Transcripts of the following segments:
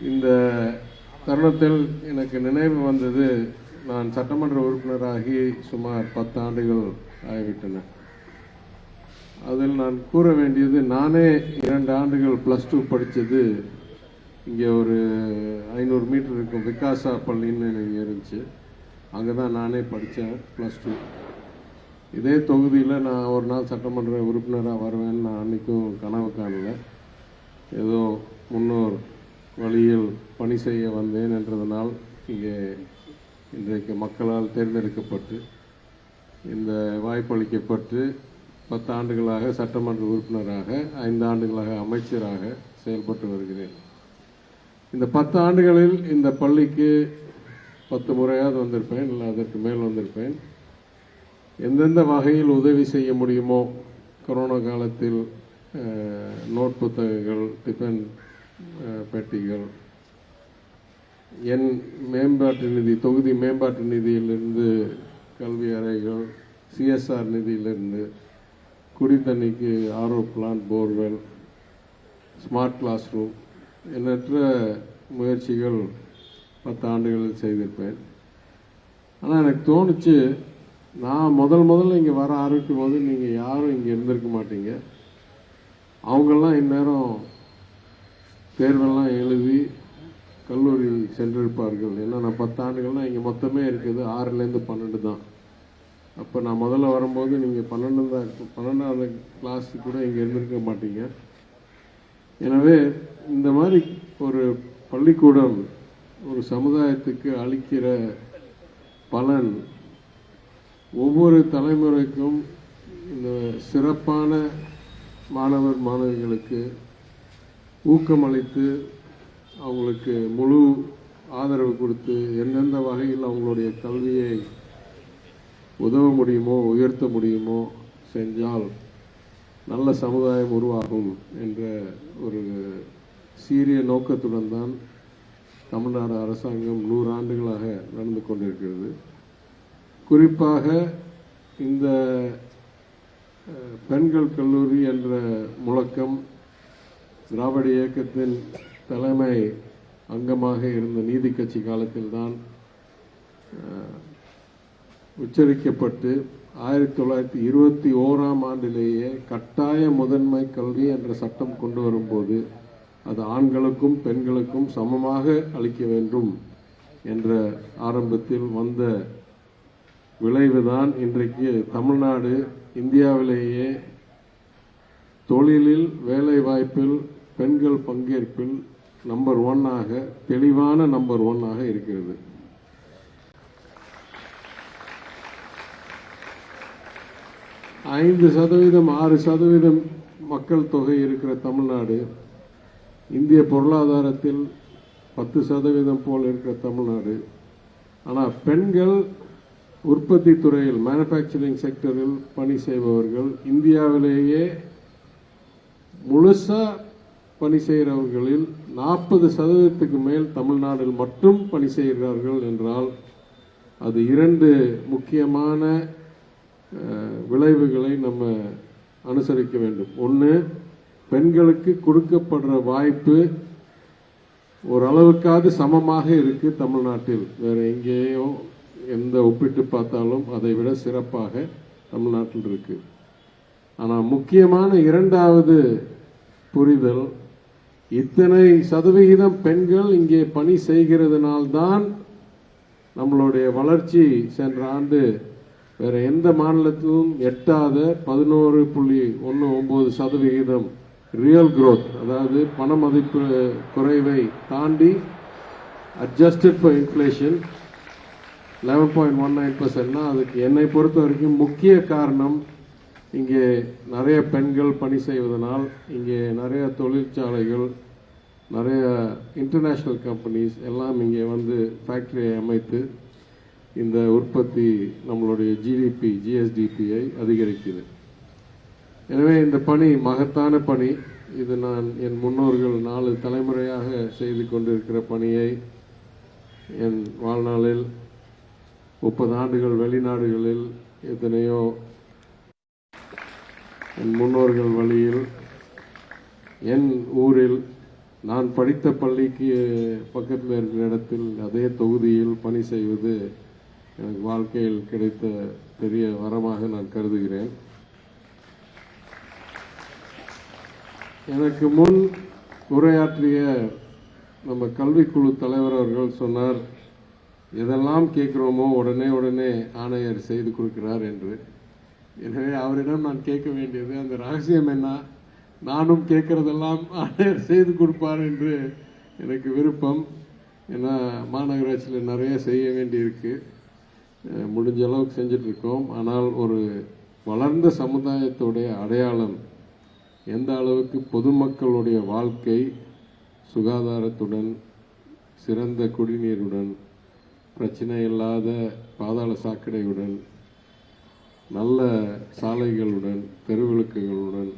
இந்த தருணத்தில் எனக்கு நினைவு வந்தது, நான் சட்டமன்ற உறுப்பினராகி சுமார் 10 ஆண்டுகள் ஆகிவிட்டன. அதில் நான் கூற வேண்டியது, நானே 2 ஆண்டுகள் +2 படித்தது இங்கே ஒரு 500 மீட்டர் இருக்கும் விகாசா பள்ளின்னு இங்கே இருந்துச்சு. அங்கே தான் நானே படித்தேன் +2. இதே தொகுதியில் நான் ஒரு நாள் சட்டமன்ற உறுப்பினராக வருவேன்னு நான் அன்றைக்கும் கனவு காணல. ஏதோ முன்னோர் வழியில் பணி செய்ய வந்தேன் என்றதனால் இங்கே இன்றைக்கு மக்களால் தேர்ந்தெடுக்கப்பட்டு இந்த வாய்ப்பளிக்கப்பட்டு 10 ஆண்டுகளாக சட்டமன்ற உறுப்பினராக, 5 ஆண்டுகளாக அமைச்சராக செயல்பட்டு வருகிறேன். இந்த 10 ஆண்டுகளில் இந்த பள்ளிக்கு 10 முறையாவது வந்திருப்பேன், இல்லை அதற்கு மேல் வந்திருப்பேன். எந்தெந்த வகையில் உதவி செய்ய முடியுமோ, கொரோனா காலத்தில் நோட் புத்தகங்கள், டிஃபன் பெட்டிகள், என் மேம்பாட்டு நிதி, தொகுதி மேம்பாட்டு நிதியிலிருந்து கல்வி அறைகள், சிஎஸ்ஆர் நிதியிலிருந்து குடித்தண்ணிக்கு RO plant, borewell, smart class room, எண்ணற்ற முயற்சிகள் 10 ஆண்டுகளில் செய்திருப்பேன். ஆனால் எனக்கு தோணுச்சு, நான் முதல்ல இங்கே வர ஆரம்பிக்கும் போது நீங்கள் யாரும் இங்கே இருந்திருக்க மாட்டீங்க. அவங்கெல்லாம் இந்நேரம் தேர்வெல்லாம் எழுதி கல்லூரி சென்றிருப்பார்கள். ஏன்னா நான் 10 ஆண்டுகள்னால் இங்கே மொத்தமே இருக்குது 6லேருந்து 12 தான். அப்போ நான் முதல்ல வரும்போது நீங்கள் 12வது கிளாஸு கூட இங்கே இருந்திருக்க மாட்டீங்க. எனவே இந்த மாதிரி ஒரு பள்ளிக்கூடம் ஒரு சமுதாயத்துக்கு அளிக்கிற பலன் ஒவ்வொரு தலைமுறைக்கும் இந்த சிறப்பான மாணவர் மாணவிகளுக்கு ஊக்கமளித்து அவங்களுக்கு முழு ஆதரவு கொடுத்து எந்தெந்த வகையில் அவங்களுடைய கல்வியை உதவ முடியுமோ, உயர்த்த முடியுமோ செஞ்சால் நல்ல சமுதாயம் உருவாகும் என்ற ஒரு சீரிய நோக்கத்துடன் தான் தமிழ்நாடு அரசாங்கம் 100 ஆண்டுகளாக நடந்து கொண்டிருக்கிறது. குறிப்பாக இந்த பெண்கள் கல்லூரி என்ற முழக்கம் திராவிட இயக்கத்தின் தலைமை அங்கமாக இருந்த நீதி கட்சி காலத்தில்தான் உச்சரிக்கப்பட்டு 1921ஆம் ஆண்டிலேயே கட்டாய முதன்மை கல்வி என்ற சட்டம் கொண்டு வரும்போது அது ஆண்களுக்கும் பெண்களுக்கும் சமமாக அளிக்க வேண்டும் என்ற ஆரம்பத்தில் வந்த விளைவுதான் இன்றைக்கு தமிழ்நாடு இந்தியாவிலேயே தொழிலில், வேலை வாய்ப்பில், பெண்கள் பங்கேற்பில் நம்பர் 1 தெளிவான நம்பர் 1 இருக்கிறது. ஐந்து 6% மக்கள் தொகை இருக்கிற தமிழ்நாடு, இந்திய பொருளாதாரத்தில் 10% போல் இருக்கிற தமிழ்நாடு. ஆனால் பெண்கள் உற்பத்தி துறையில், மேனுஃபேக்சரிங் செக்டரில் பணி செய்பவர்கள் இந்தியாவிலேயே முழுசா பணி செய்கிறவர்களில் 40%க்கு மேல் தமிழ்நாட்டில் மட்டும் பணி செய்கிறார்கள் என்றால் அது 2 முக்கியமான விளைவுகளை நம்ம அனுசரிக்க வேண்டும். ஒன்று, பெண்களுக்கு கொடுக்கப்படுற வாய்ப்பு ஓரளவுக்காவது சமமாக இருக்கு தமிழ்நாட்டில். வேற எங்கேயோ எந்த ஒப்பிட்டு பார்த்தாலும் அதை விட சிறப்பாக தமிழ்நாட்டில் இருக்கு. ஆனால் முக்கியமான 2வது புரிதல், இத்தனை சதவிகிதம் பெண்கள் இங்கே பணி செய்கிறதுனால்தான் நம்மளுடைய வளர்ச்சி சென்ற ஆண்டு வேற எந்த மாநிலத்திலும் எட்டாத 11.19% ரியல் growth, அதாவது பண மதிப்பு குறைவை தாண்டி அட்ஜஸ்டட் ஃபார் இன்ஃப்ளேஷன் 11.19%. அதுக்கு என்னை பொறுத்த வரைக்கும் முக்கிய காரணம், இங்கே நிறைய பெண்கள் பணி செய்வதனால் இங்கே நிறைய தொழிற்சாலைகள், நிறைய இன்டர்நேஷ்னல் கம்பெனிஸ் எல்லாம் இங்கே வந்து ஃபேக்டரியை அமைத்து இந்த உற்பத்தி நம்மளுடைய ஜிடிபி, ஜிஎஸ்டிபியை அதிகரிக்குது. எனவே இந்த பணி மகத்தான பணி. இது நான் என் முன்னோர்கள் 4 தலைமுறையாக செய்து கொண்டிருக்கிற பணியை என் வாழ்நாளில் 30 ஆண்டுகள் வெளிநாடுகளில் எத்தனையோ என் முன்னோர்கள் வழியில் என் ஊரில் நான் படித்த பள்ளிக்கு பக்கத்தில் இருக்கிற இடத்தில் அதே தொகுதியில் பணி செய்வது எனக்கு வாழ்க்கையில் கிடைத்த பெரிய வரமாக நான் கருதுகிறேன். எனக்கு முன் உரையாற்றிய நம்ம கல்விக்குழு தலைவர் அவர்கள் சொன்னார், எதெல்லாம் கேட்கிறோமோ உடனே ஆணையர் செய்து கொடுக்கிறார் என்று. எனவே அவரிடம் நான் கேட்க வேண்டியது, அந்த ரகசியம் என்ன? நானும் கேட்கறதெல்லாம் ஆணையர் செய்து கொடுப்பார் என்று எனக்கு விருப்பம். ஏன்னா மாநகராட்சியில் நிறைய செய்ய வேண்டியிருக்கு, முடிஞ்ச அளவுக்கு செஞ்சுட்டு இருக்கோம். ஆனால் ஒரு வளர்ந்த சமுதாயத்துடைய அடையாளம் எந்த அளவுக்கு பொதுமக்களுடைய வாழ்க்கை சுகாதாரத்துடன், சிறந்த குடிநீருடன், பிரச்சனை இல்லாத பாதாள சாக்கடையுடன், நல்ல சாலைகளுடன், தெருவிளக்குகளுடன்,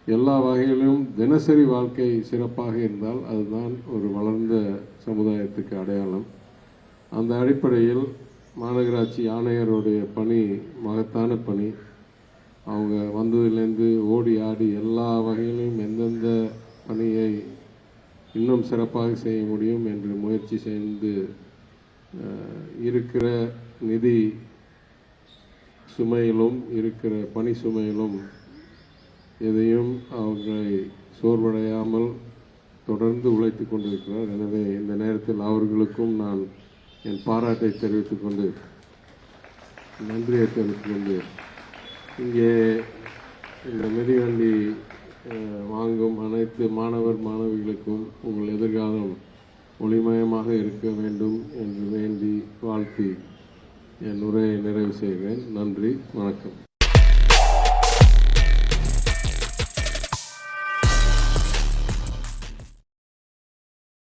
எல்லா வகையிலும் தினசரி வாழ்க்கை சிறப்பாக இருந்தால் அதுதான் ஒரு வளர்ந்த சமுதாயத்துக்கு அடையாளம். அந்த அடிப்படையில் மாநகராட்சி ஆணையருடைய பணி மகத்தான பணி. அவங்க வந்ததிலிருந்து ஓடி ஆடி எல்லா வகையிலும் எந்தெந்த பணியை இன்னும் சிறப்பாக செய்ய முடியும் என்று முயற்சி செய்து இருக்கிற நிதி சுமையிலும் இருக்கிற பணி சுமையிலும் எதையும் அவர்களை சோர்வடையாமல் தொடர்ந்து உழைத்துக் கொண்டிருக்கிறார். எனவே இந்த நேரத்தில் அவர்களுக்கும் நான் என் பாராட்டை தெரிவித்துக் கொண்டு, நன்றியை தெரிவித்துக் கொண்டு, இங்கே இந்த மிதிவண்டி வாங்கும் அனைத்து மாணவர் மாணவிகளுக்கும் உங்கள் எதிர்காலம் ஒளிமயமாக இருக்க வேண்டும் என்று வேண்டி வாழ்த்தி என் உரையை நிறைவு செய்கிறேன். நன்றி, வணக்கம்.